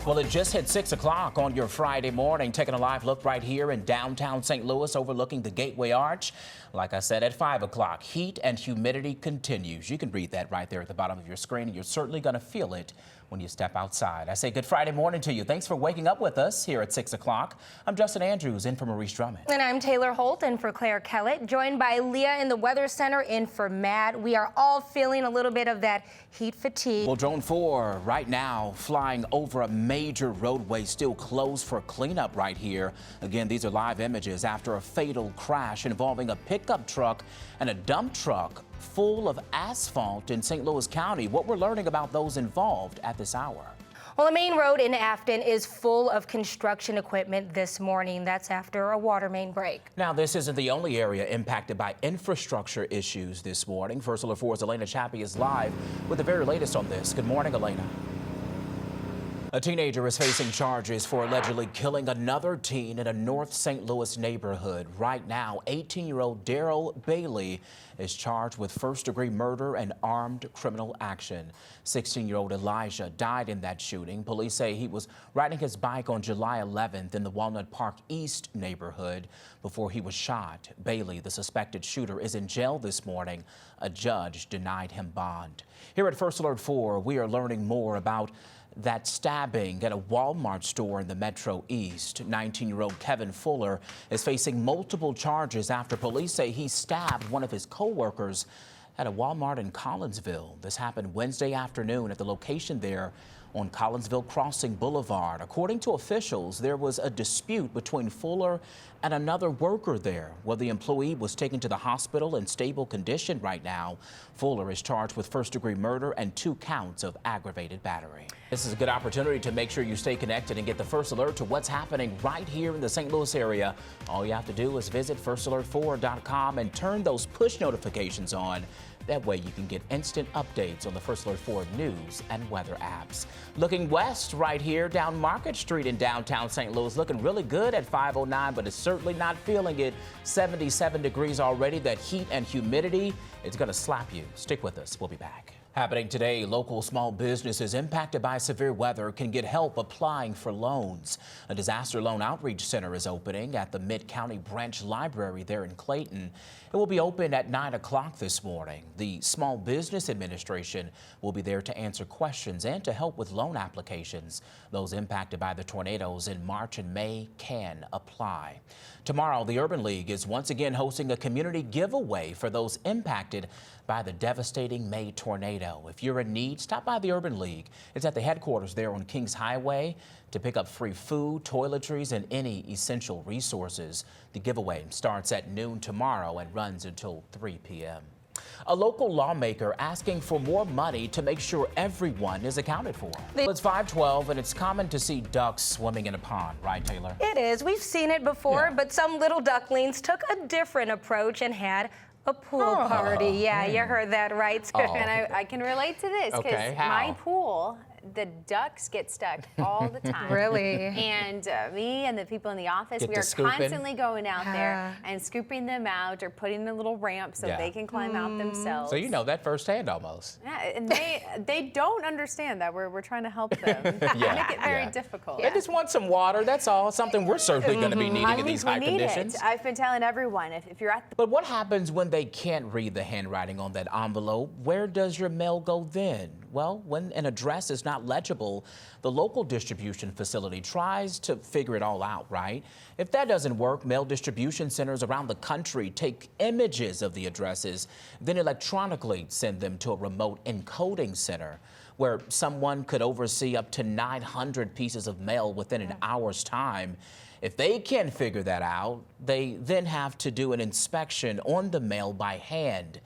Well, it just hit 6 o'clock on your Friday morning, taking a live look right here in downtown St. Louis overlooking the Gateway Arch. Like I said, at 5 o'clock, heat and humidity continues. You can read that right there at the bottom of your screen, and you're certainly going to feel it when you step outside. I say good Friday morning to you. Thanks for waking up with us here at 6 o'clock. I'm Justin Andrews, in for Maurice Drummond. And I'm Taylor Holt, in for Claire Kellett, joined by Leah in the Weather Center, in for Matt. We are all feeling a little bit of that heat fatigue. Well, Drone 4 right now flying over a major roadway still closed for cleanup right here. Again, these are live images after a fatal crash involving a pickup truck and a dump truck full of asphalt in St. Louis County. What we're learning about those involved at this hour. Well, the main road in Afton is full of construction equipment this morning. That's after a water main break. Now, this isn't the only area impacted by infrastructure issues this morning. First Alert 4's Elena Chappie is live with the very latest on this. Good morning, Elena. A teenager is facing charges for allegedly killing another teen in a North St. Louis neighborhood. Right now, 18-year-old Daryl Bailey is charged with first-degree murder and armed criminal action. 16-year-old Elijah died in that shooting. Police say he was riding his bike on July 11th in the Walnut Park East neighborhood before he was shot. Bailey, the suspected shooter, is in jail this morning. A judge denied him bond. Here at First Alert 4, we are learning more about that stabbing at a Walmart store in the Metro East. 19-year-old Kevin Fuller is facing multiple charges after police say he stabbed one of his co-workers at a Walmart in Collinsville. This happened Wednesday afternoon at the location there on Collinsville Crossing Boulevard. According to officials, there was a dispute between Fuller and another worker there. Well, the employee was taken to the hospital in stable condition right now. Fuller is charged with first-degree murder and 2 counts of aggravated battery. This is a good opportunity to make sure you stay connected and get the first alert to what's happening right here in the St. Louis area. All you have to do is visit firstalert4.com and turn those push notifications on. That way you can get instant updates on the First Alert 4 news and weather apps. Looking west right here down Market Street in downtown St. Louis, looking really good at 509, but it's certainly not feeling it. 77 degrees already. That heat and humidity, it's going to slap you. Stick with us. We'll be back. Happening today, local small businesses impacted by severe weather can get help applying for loans. A disaster loan outreach center is opening at the Mid-County Branch Library there in Clayton. It will be open at 9 o'clock this morning. The Small Business Administration will be there to answer questions and to help with loan applications. Those impacted by the tornadoes in March and May can apply. Tomorrow, the Urban League is once again hosting a community giveaway for those impacted by the devastating May tornado. If you're in need, stop by the Urban League. It's at the headquarters there on Kings Highway to pick up free food, toiletries, and any essential resources. The giveaway starts at noon tomorrow and runs until 3 p.m. A local lawmaker asking for more money to make sure everyone is accounted for. It's 5:12 and it's common to see ducks swimming in a pond, right, Taylor? It is. We've seen it before, but some little ducklings took a different approach and had a pool party. Yeah, you heard that right. And I can relate to this because my pool, the ducks get stuck all the time. Really? And me and the people in the office, we are constantly going out there and scooping them out or putting in a little ramp so they can climb out themselves. So you know that firsthand almost. Yeah, and they don't understand that we're trying to help them. Make it very difficult. They just want some water, that's all. Something we're certainly going to be needing in these high conditions. I've been telling everyone, if you're at the... But what happens when they can't read the handwriting on that envelope? Where does your mail go then? Well, when an address is not legible, the local distribution facility tries to figure it all out, right? If that doesn't work, mail distribution centers around the country take images of the addresses, then electronically send them to a remote encoding center where someone could oversee up to 900 pieces of mail within an hour's time. If they can't figure that out, they then have to do an inspection on the mail by hand.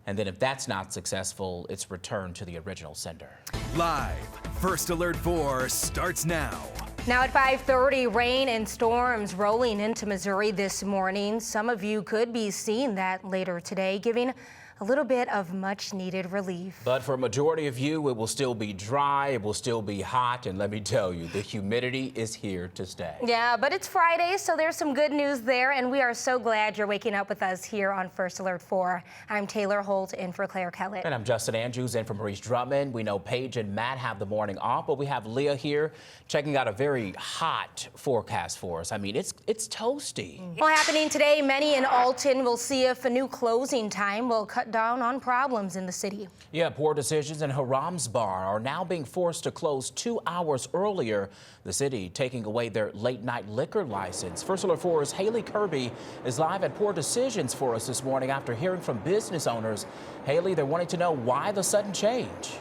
And then if that's not successful, it's returned to the original sender. Live, First Alert 4 starts now. Now at 5:30, rain and storms rolling into Missouri this morning. Some of you could be seeing that later today, giving a little bit of much needed relief. But for a majority of you, it will still be dry, it will still be hot, and let me tell you, the humidity is here to stay. Yeah, but it's Friday, so there's some good news there, and we are so glad you're waking up with us here on First Alert 4. I'm Taylor Holt in for Claire Kellett. And I'm Justin Andrews in for Maurice Drummond. We know Paige and Matt have the morning off, but we have Leah here checking out a very hot forecast for us. I mean, it's toasty. Well, happening today, many in Alton will see if a new closing time will cut down on problems in the city. Yeah, poor decisions in Haram's Bar are now being forced to close 2 hours earlier. The city taking away their late-night liquor license. First Alert 4's Haley Kirby is live at Poor Decisions for us this morning after hearing from business owners. Haley, they're wanting to know why the sudden change.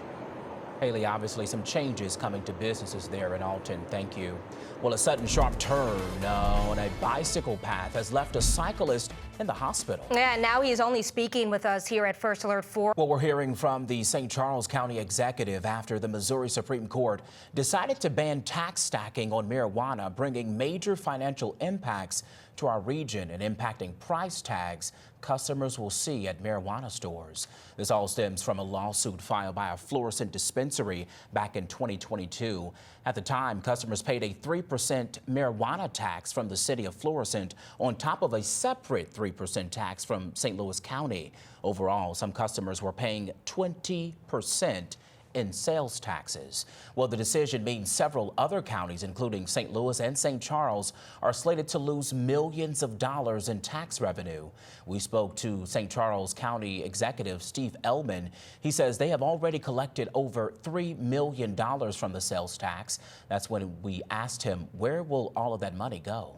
Haley, obviously some changes coming to businesses there in Alton. Thank you. Well, a sudden sharp turn on a bicycle path has left a cyclist in the hospital. Yeah, now he's only speaking with us here at First Alert 4. Well, we're hearing from the St. Charles County executive after the Missouri Supreme Court decided to ban tax stacking on marijuana, bringing major financial impacts to our region and impacting price tags customers will see at marijuana stores. This all stems from a lawsuit filed by a Florissant dispensary back in 2022. At the time, customers paid a 3% marijuana tax from the city of Florissant on top of a separate 3% tax from St. Louis County. Overall, some customers were paying 20% in sales taxes. Well, the decision means several other counties, including St. Louis and St. Charles, are slated to lose millions of dollars in tax revenue. We spoke to St. Charles County Executive Steve Ellman. He says they have already collected over $3 million from the sales tax. That's when we asked him, where will all of that money go?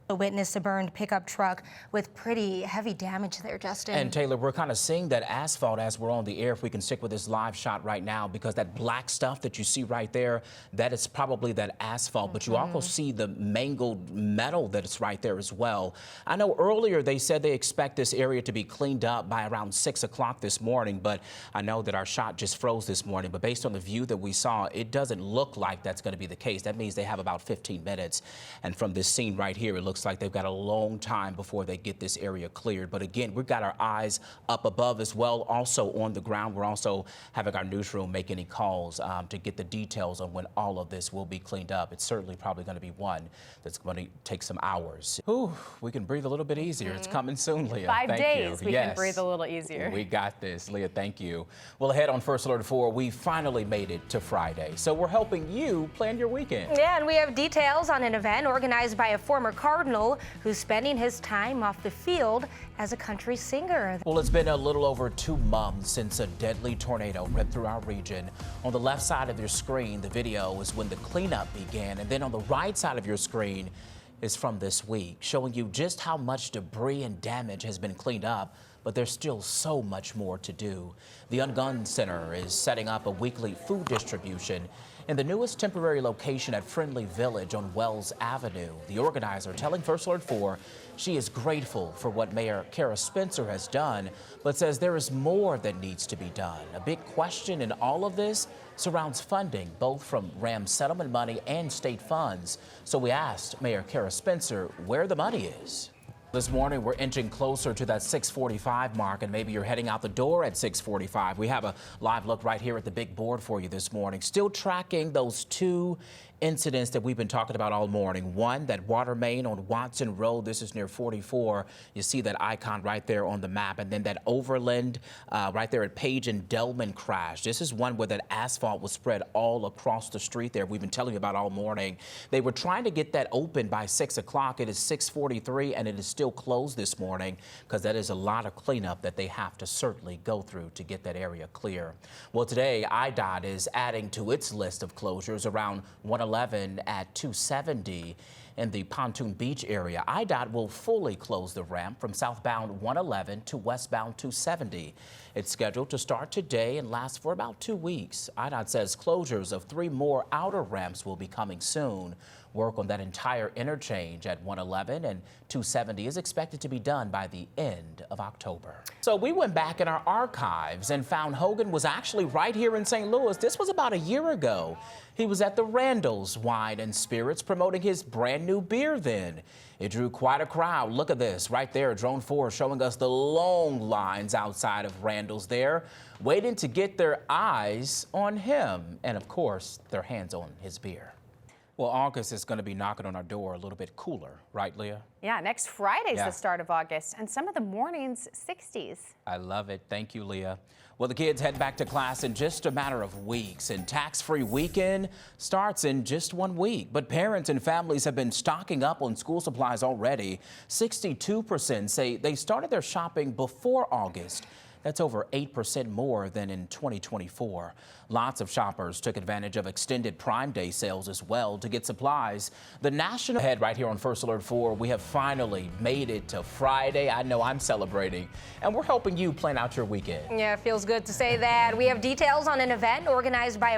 A witness a burned pickup truck with pretty heavy damage there, Justin. And Taylor, we're kind of seeing that asphalt as we're on the air. If we can stick with this live shot right now, because that black stuff that you see right there, that is probably that asphalt. But you also see the mangled metal that is right there as well. I know earlier they said they expect this area to be cleaned up by around 6 o'clock this morning, but I know that our shot just froze this morning. But based on the view that we saw, it doesn't look like that's going to be the case. That means they have about 15 minutes. And from this scene right here, it looks like they've got a long time before they get this area cleared. But again, we've got our eyes up above as well, also on the ground. We're also having our newsroom make any calls to get the details on when all of this will be cleaned up. It's certainly probably going to be one that's going to take some hours. Whew, we can breathe a little bit easier. It's coming soon, Leah. 5 thank days, you. we can breathe a little easier. We got this, Leah. Thank you. Well, ahead on First Alert 4, we finally made it to Friday. So we're helping you plan your weekend. Yeah, and we have details on an event organized by a former Cardinal who's spending his time off the field as a country singer. Well, it's been a little over 2 months since a deadly tornado ripped through our region. On the left side of your screen, the video is when the cleanup began, and then on the right side of your screen is from this week, showing you just how much debris and damage has been cleaned up. But there's still so much more to do. The Ungun Center is setting up a weekly food distribution in the newest temporary location at Friendly Village on Wells Avenue. The organizer telling First Alert 4 she is grateful for what Mayor Kara Spencer has done, but says there is more that needs to be done. A big question in all of this surrounds funding, both from RAM settlement money and state funds. So we asked Mayor Kara Spencer where the money is. This morning, we're inching closer to that 6:45 mark, and maybe you're heading out the door at 6:45. We have a live look right here at the big board for you this morning. Still tracking those 2 incidents that we've been talking about all morning. One, that water main on Watson Road. This is near 44. You see that icon right there on the map. And then that Overland right there at Page and Delman crash. This is one where that asphalt was spread all across the street there. We've been telling you about all morning. They were trying to get that open by 6 o'clock. It is 6:43 and it is still closed this morning because that is a lot of cleanup that they have to certainly go through to get that area clear. Well, today IDOT is adding to its list of closures around 111 at 270 in the Pontoon Beach area. IDOT will fully close the ramp from southbound 111 to westbound 270. It's scheduled to start today and last for about 2 weeks. IDOT says closures of 3 more outer ramps will be coming soon. Work on that entire interchange at 111 and 270 is expected to be done by the end of October. So we went back in our archives and found Hogan was actually right here in St. Louis. This was about a year ago. He was at the Randall's Wine and Spirits promoting his brand new beer then. It drew quite a crowd. Look at this right there. Drone 4 showing us the long lines outside of Randall's there, waiting to get their eyes on him and, of course, their hands on his beer. Well, August is going to be knocking on our door a little bit cooler, right, Leah? Yeah, next Friday's the start of August, and some of the mornings 60s. I love it. Thank you, Leah. Well, the kids head back to class in just a matter of weeks, and tax-free weekend starts in just 1 week. But parents and families have been stocking up on school supplies already. 62% say they started their shopping before August. That's over 8% more than in 2024. Lots of shoppers took advantage of extended Prime Day sales as well to get supplies. The national head right here on First Alert 4, we have finally made it to Friday. I know I'm celebrating, and we're helping you plan out your weekend. Yeah, it feels good to say that. We have details on an event organized by a